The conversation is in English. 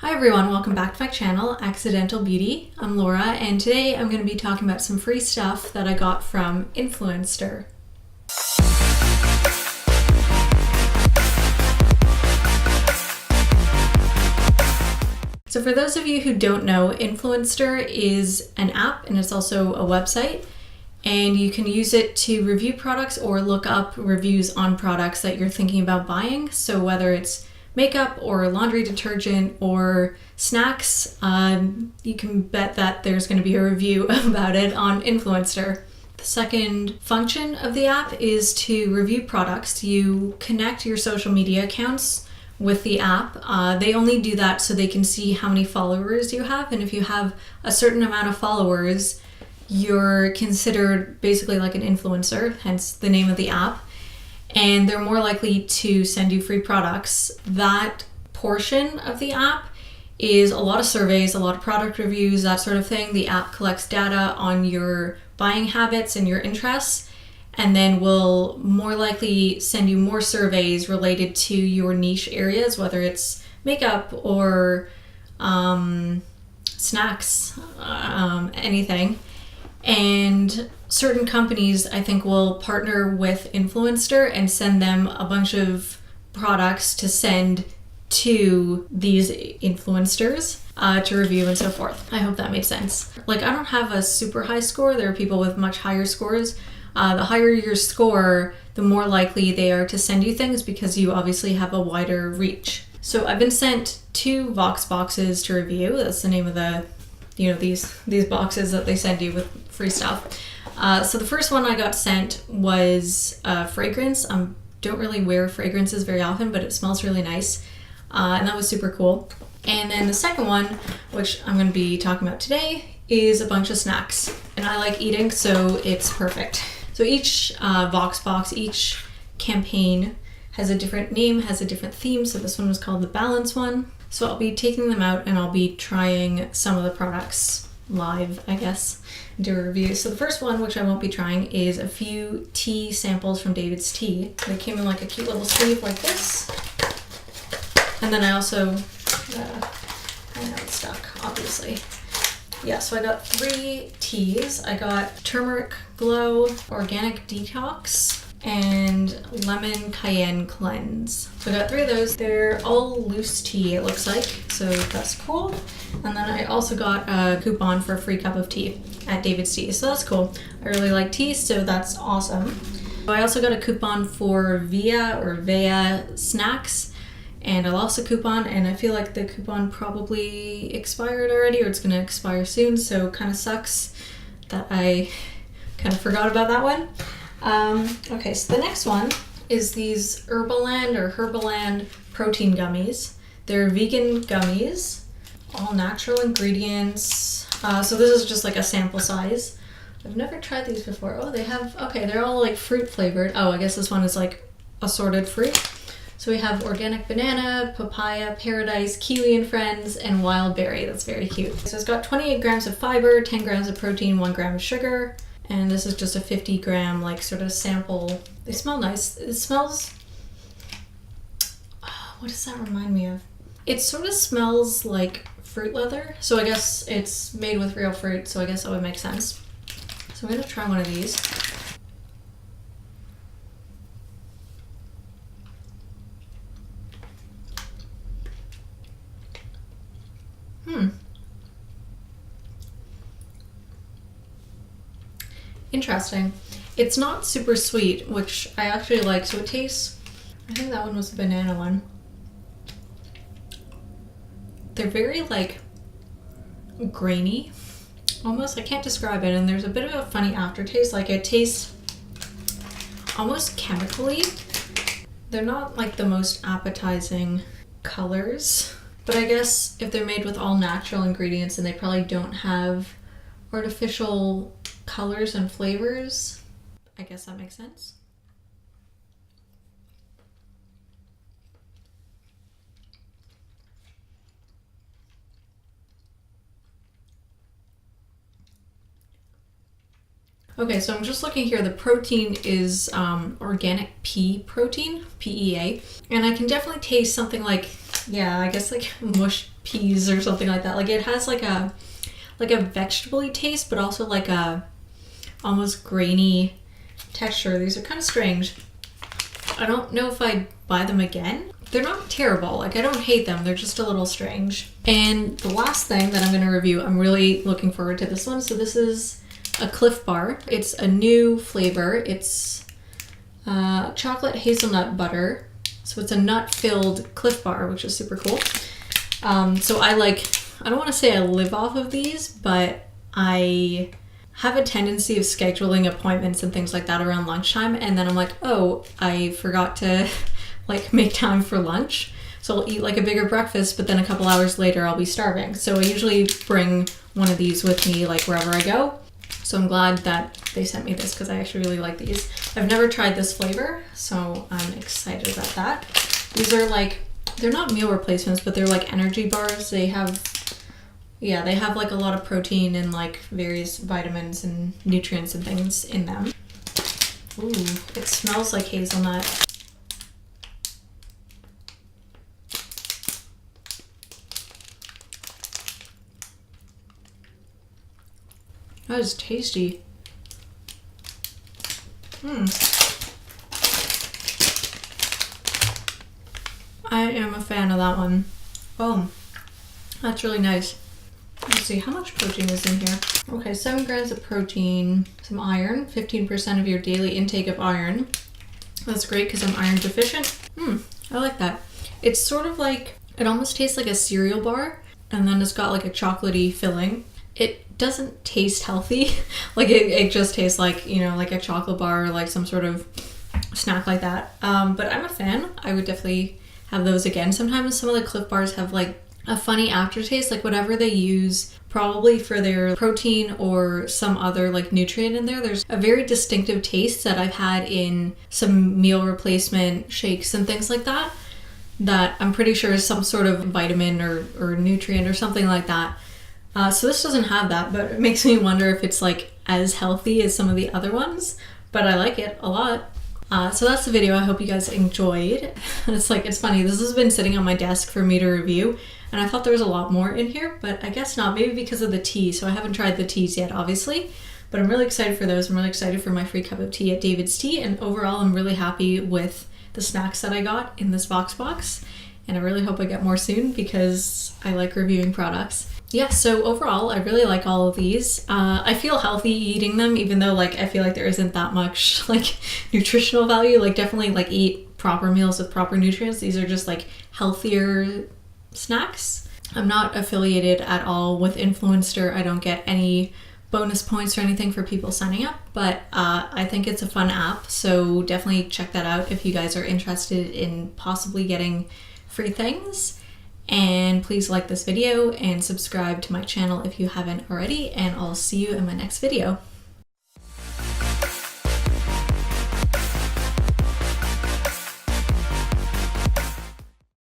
Hi everyone, welcome back to my channel, Accidental Beauty. I'm Laura, and today I'm going to be talking about some free stuff that I got from Influenster. So for those of you who don't know, Influenster is an app and it's also a website, and you can use it to review products or look up reviews on products that you're thinking about buying. So whether it's makeup or laundry detergent or snacks, you can bet that there's going to be a review about it on Influenster. The second function of the app is to review products. You connect your social media accounts with the app. They only do that so they can see how many followers you have, and if you have a certain amount of followers, you're considered basically like an influencer, hence the name of the app. And they're more likely to send you free products. That portion of the app is a lot of surveys, a lot of product reviews, that sort of thing. The app collects data on your buying habits and your interests, and then will more likely send you more surveys related to your niche areas, whether it's makeup or snacks, anything. And certain companies, I think, will partner with Influenster and send them a bunch of products to send to these influencers to review and so forth. I hope that made sense. Like, I don't have a super high score. There are people with much higher scores. The higher your score, the more likely they are to send you things because you obviously have a wider reach. So I've been sent 2 Vox boxes to review. That's the name of the, these boxes that they send you with free stuff. So the first one I got sent was fragrance. Don't really wear fragrances very often, but it smells really nice. And that was super cool. And then the second one, which I'm going to be talking about today, is a bunch of snacks. And I like eating, so it's perfect. So each Vox box, each campaign has a different name, has a different theme. So this one was called the Balance one. So I'll be taking them out and I'll be trying some of the products live, I guess, and do a review. So the first one, which I won't be trying, is a few tea samples from David's Tea. They came in like a cute little sleeve like this. And then I also, I know it's stuck, obviously. Yeah, so I got 3 teas. I got Turmeric Glow, Organic Detox, and Lemon Cayenne Cleanse. So I got 3 of those. They're all loose tea, it looks like, so that's cool. And then I also got a coupon for a free cup of tea at David's Tea, so that's cool. I really like tea, so that's awesome. So I also got a coupon for Vea snacks, and I lost a coupon, and I feel like the coupon probably expired already, or it's gonna expire soon, so kind of sucks that I kind of forgot about that one. Okay, so the next one is these Herbaland protein gummies. They're vegan gummies, all natural ingredients. So this is just like a sample size. I've never tried these before. Oh, they have, okay, they're all like fruit flavored. Oh, I guess this one is like assorted fruit. So we have organic banana, papaya, paradise, kiwi and friends, and wild berry. That's very cute. So it's got 28 grams of fiber, 10 grams of protein, 1 gram of sugar. And this is just a 50 gram like sort of sample. They smell nice. It smells, what does that remind me of? It sort of smells like fruit leather. So I guess it's made with real fruit, so I guess that would make sense. So I'm gonna try one of these. Interesting. It's not super sweet, which I actually like. So it tastes, I think that one was the banana one. They're very like grainy, almost. I can't describe it. And there's a bit of a funny aftertaste. Like it tastes almost chemically. They're not like the most appetizing colors, but I guess if they're made with all natural ingredients, then they probably don't have artificial colors and flavors. I guess that makes sense. Okay, so I'm just looking here. The protein is organic pea protein, PEA, and I can definitely taste something like yeah, I guess like mush peas or something like that. Like it has like a vegetable-y taste, but also like a almost grainy texture. These are kind of strange. I don't know if I'd buy them again. They're not terrible. Like I don't hate them. They're just a little strange. And the last thing that I'm going to review, I'm really looking forward to this one. So this is a Clif bar. It's a new flavor. It's chocolate hazelnut butter. So it's a nut-filled Clif bar, which is super cool. So I don't want to say I live off of these, but I have a tendency of scheduling appointments and things like that around lunchtime, and then I'm like, oh, I forgot to like make time for lunch. So I'll eat like a bigger breakfast, but then a couple hours later I'll be starving. So I usually bring one of these with me like wherever I go. So I'm glad that they sent me this because I actually really like these. I've never tried this flavor, so I'm excited about that. These are like, they're not meal replacements, but they're like energy bars. They have like a lot of protein and like various vitamins and nutrients and things in them. Ooh, it smells like hazelnut. That is tasty. I am a fan of that one. Oh, that's really nice. Let's see, how much protein is in here? Okay, 7 grams of protein, some iron, 15% of your daily intake of iron. That's great because I'm iron deficient. I like that. It's sort of like, it almost tastes like a cereal bar, and then it's got like a chocolatey filling. It doesn't taste healthy. Like it just tastes like, you know, like a chocolate bar or like some sort of snack like that. But I'm a fan. I would definitely have those again. Sometimes some of the Clif bars have like a funny aftertaste, like whatever they use probably for their protein or some other like nutrient in there. There's a very distinctive taste that I've had in some meal replacement shakes and things like that, that I'm pretty sure is some sort of vitamin or nutrient or something like that. So this doesn't have that, but it makes me wonder if it's like as healthy as some of the other ones, but I like it a lot. So that's the video. I hope you guys enjoyed. It's funny. This has been sitting on my desk for me to review, and I thought there was a lot more in here, but I guess not. Maybe because of the tea. So I haven't tried the teas yet, obviously, but I'm really excited for those. I'm really excited for my free cup of tea at David's Tea, and overall, I'm really happy with the snacks that I got in this Voxbox, and I really hope I get more soon because I like reviewing products. Yeah, so overall, I really like all of these. I feel healthy eating them, even though like I feel like there isn't that much like nutritional value. Like definitely like eat proper meals with proper nutrients. These are just like healthier snacks. I'm not affiliated at all with Influenster. I don't get any bonus points or anything for people signing up, but I think it's a fun app. So definitely check that out if you guys are interested in possibly getting free things. And please like this video and subscribe to my channel if you haven't already, and I'll see you in my next video.